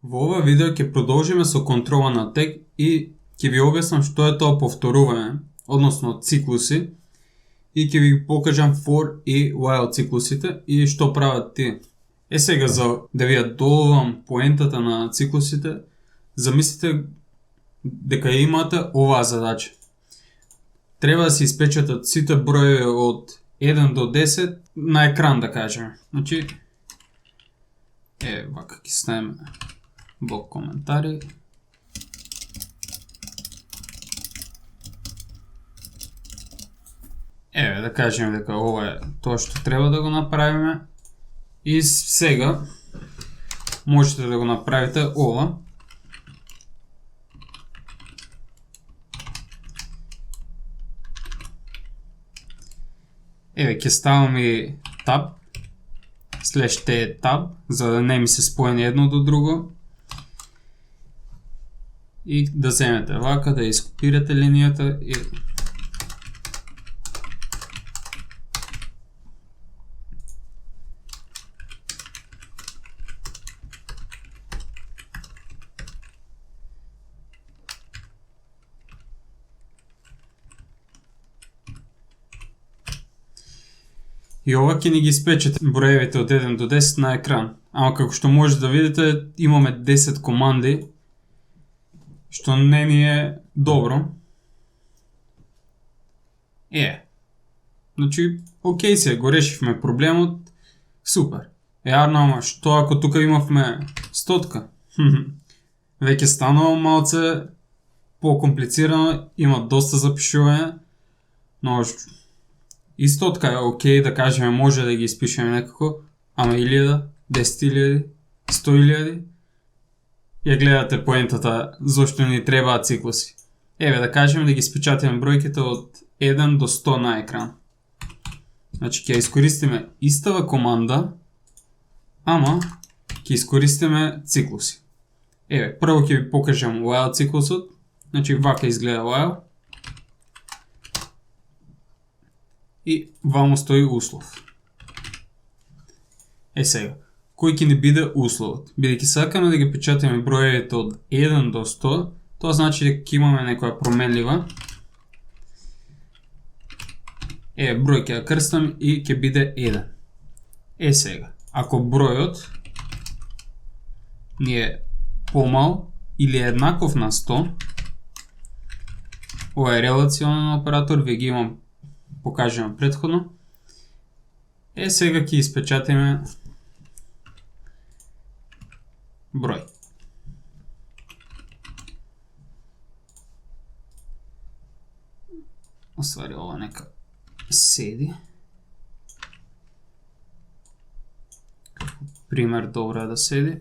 Во ова видео ќе продолжиме со контрола на тег и ќе ви објаснам што е тоа повторување, односно циклуси, и ќе ви покажам for и while циклусите и што прават тие. Сега за да ви ја доловам поентата на циклусите, замислите дека ја имате оваа задача. Треба да се испечатат сите броеви од 1 до 10 на екран, да кажеме. Значи, вака ќе ставиме блок коментари. Да кажеме дека ова е тоа што треба да го направиме. И сега можете да го направите ова. Ќе ставам и tab /t tab, за да не ми се споени едно до друго. И да земете вака, да изкопирате линијата и и ова ќе ни ги испечете броевите од 1 до 10 на екран. Ама како што може да видите, имаме 10 команди, што не ни е добро. Значи, окей се, го решивме проблемот, супер. Ама што ако тука имавме стотка? Веќе станува малце по-комплицирано, има доста запишување, но и стотка е окей, да кажеме, може да ги испишеме некако, ама 1000, 10.000, 100.000, ја гледате поентата зошто ни требаат циклуси. Да кажеме да ги испечатиме бројките од 1 до 100 на екран. Значи ќе искористиме истава команда, ама ќе искористиме циклуси. Прво ќе ви покажам while циклусот. Значи вака изгледа while. И вамо стои услов. Сега, кој ќе ни биде условот? Бидејќи сакаме да ги печатаме броевите од 1 до 100, тоа значи дека ќе имаме некоја променлива. Број ќе ја крстам и ќе биде 1. Сега, ако бројот ни е помал или еднаков на 100, ова е релационен оператор, ви ги имам покажено предходно. Сега ќе испечатиме број. Оствари ова нека седи. Пример добро е да седи.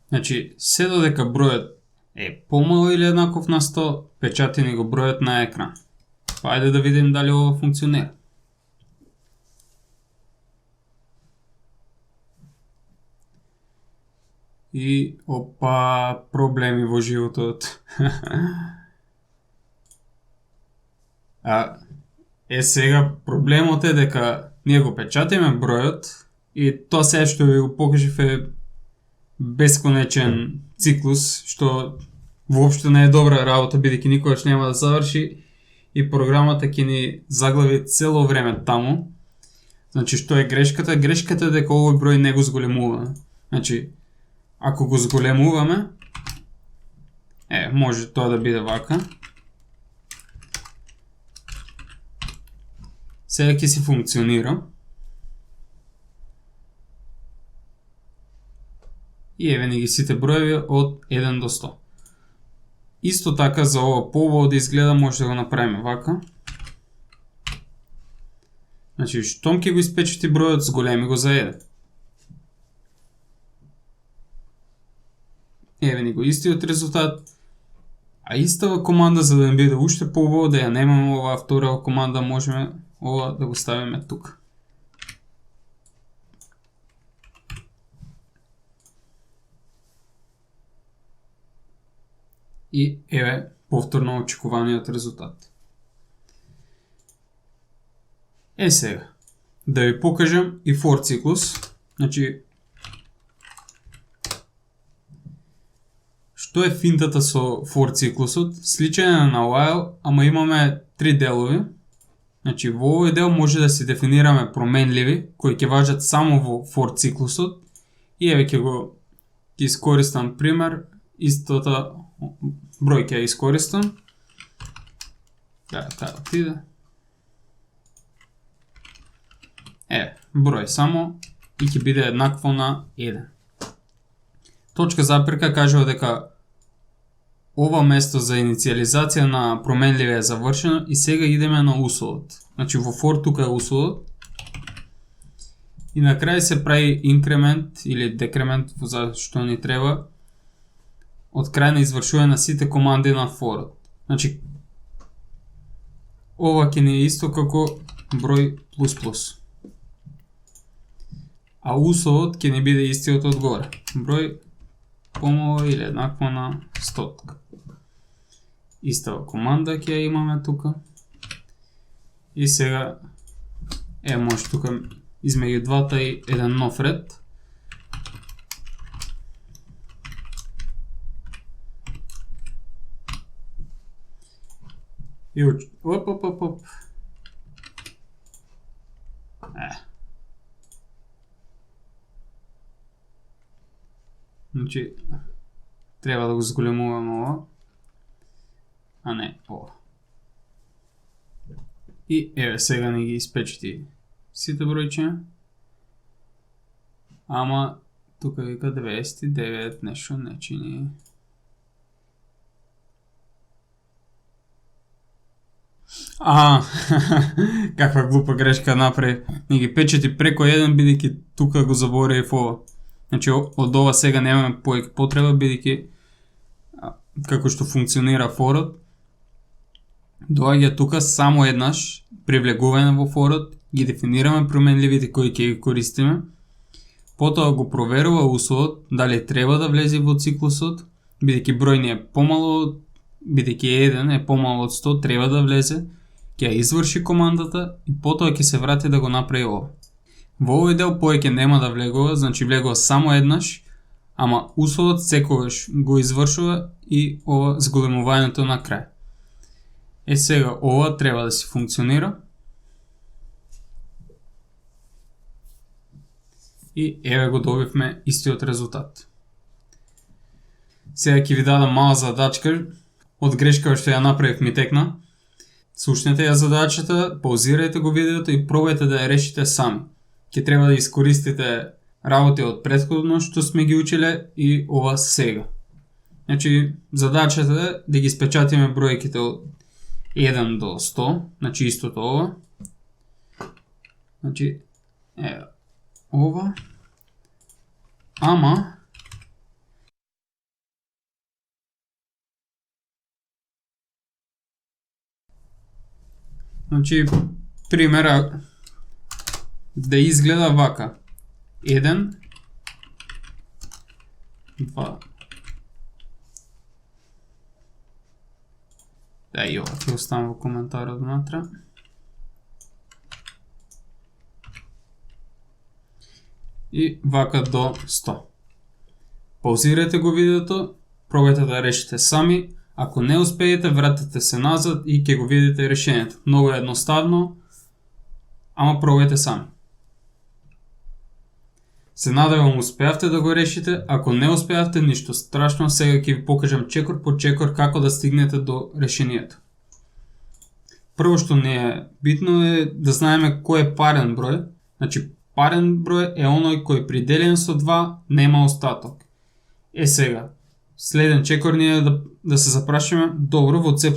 Значи, се додека бројот е помало или еднаков на 100, печати ни го бројот на екран. Ајде да видим дали ова функционира. И опа, проблеми во животот. Сега проблемот е дека ние го печатиме бројот и тоа се што ви го покажив е бесконечен циклус, што воопшто не е добра работа, бидејќи никогаш нема да заврши и програмата ќе ни заглави цело време таму. Значи, што е грешката? Грешката е дека овој број не го зголемуваме. Значи, ако го зголемуваме, може тоа да биде вака. Сега ќе си функционира. И ни ги сите броеви од 1 до 100. Исто така за ова поубаво да изгледа може да го направиме вака. Значи, штом ќе го испечати бројот, зголеми го за 1. Ни го истиот резултат. А истава команда, за да не биде уште поубаво, да ја немаме оваа втора команда, можеме ова да го ставиме тука. И повторно очекуваниот резултат. Сега, да ви покажем и for циклус. Значи, што е финтата со for циклусот? Сличање на while, ама имаме три делови. Значи, во овој дел може да си дефинираме променливи, кои ќе важат само во for циклусот. И еве ќе искористам пример, истота број ќе искористам. Таа отиде. Број само и ќе биде еднакво на 1. Точка запирка кажува дека ова место за инициализација на променливи е завршено и сега идеме на условот. Значи во for тука е условот. И на крај се прави инкремент или декремент за што ни треба од крај на извршување на сите команди на for-от. Значи ова ќе ни е исто како број плюс плюс. А условот ќе ни биде истиот одгоре. Број помало или еднакво на 100. Истава команда ќе ја имаме тука. И сега може тука измеѓу двата и еден нов ред. И оп. Значи, треба да го зголемуваме ова, а не ова. И еве сега не ги испечати сите бројчиња. Ама тука вика 99, нешто не чини. Каква глупа грешка направи. Не ги печати преко еден, бидејќи тука го заборавив ова. Значи, од ова сега немаме повеќе потреба, бидејќи како што функционира for-от, доаѓа тука само еднаш при влегување во for-от, ги дефинираме променливите кои ќе ги користиме, потоа го проверува условот дали треба да влезе во циклусот, бидејќи број ни е помало, бидејќи 1 е помало од 100, треба да влезе, ќе ја изврши командата и потоа ќе се врати да го направи ова. Во овој дел повеќе нема да влегува, значи влегува само еднаш, ама условот секогаш го извршува и ова зголемувањето на крај. Сега ова треба да си функционира. И еве го добивме истиот резултат. Сега ќе ви дадам мала задачка од грешка што ја направив ми текна. Слушнете ја задачата, паузирајте го видеото и пробајте да ја решите сами. Ќе треба да искористите работи од претходно што сме ги учеле и ова сега. Значи, задачата е да ги испечатиме бројките од 1 до 100, значи истото ова. Значи, ова. Ама значи, примера да изгледа вака. 1, 2. Да, и ова ќе оставам во коментарот внатре. И вака до 100. Паузирајте го видеото, пробајте да решите сами. Ако не успеете, вратете се назад и ќе го видите решението. Многу едноставно, ама пробајте сами. Се надевам успеавте да го решите, ако не успеавте, ништо страшно, сега ќе ви покажам чекор по чекор како да стигнете до решението. Прво што не е битно е да знаеме кој е парен број. Значи, парен број е оној кој приделен со 2 нема остаток. Сега, следен чекор ни е да се запрашаме, добро, во C++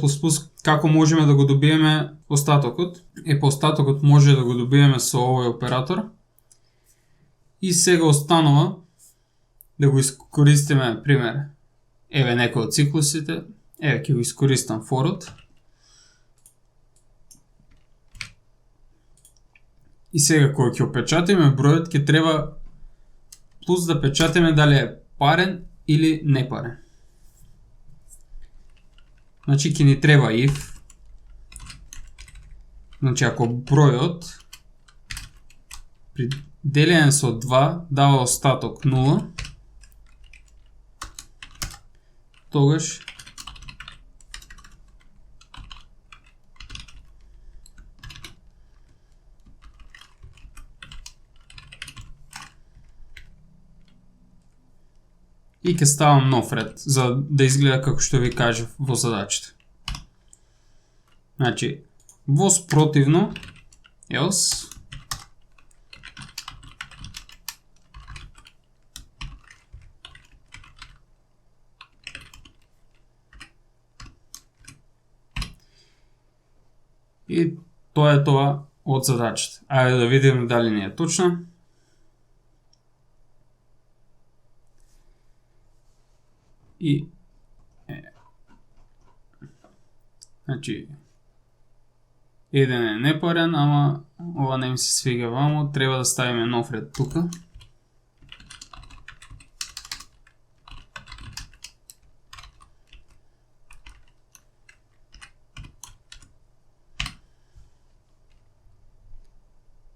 како можеме да го добиеме остатокот. По остатокот може да го добиеме со овој оператор. И сега останува да го искористиме, пример, еве некој од циклусите, еве ќе го искористам for-от. И сега кога ќе опечатиме бројот, ќе треба плюс да печатиме дали е парен или непарен. Значи ќе ни треба if. Значи ако бројот при делење со 2 дава остаток 0, тогаш и ќе ставам нов ред, за да изгледа како што ви кажав во задачата. Значи, воспротивно, else, и тоа е тоа од задачата. Ајде да видиме дали не е точна. И значи еден е непарен, ама ова не ми се свига вамо, треба да ставиме нов ред тука.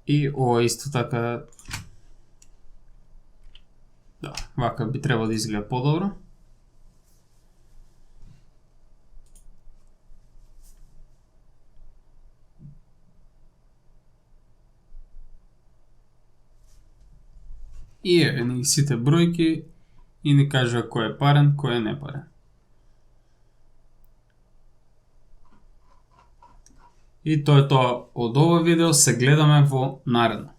И ова исто така, да, вака би требало да изгледа подобро. И еве ни сите бројки и ни кажува кој е парен, кој е непарен. И тоа е тоа од ова видео, се гледаме во наредно.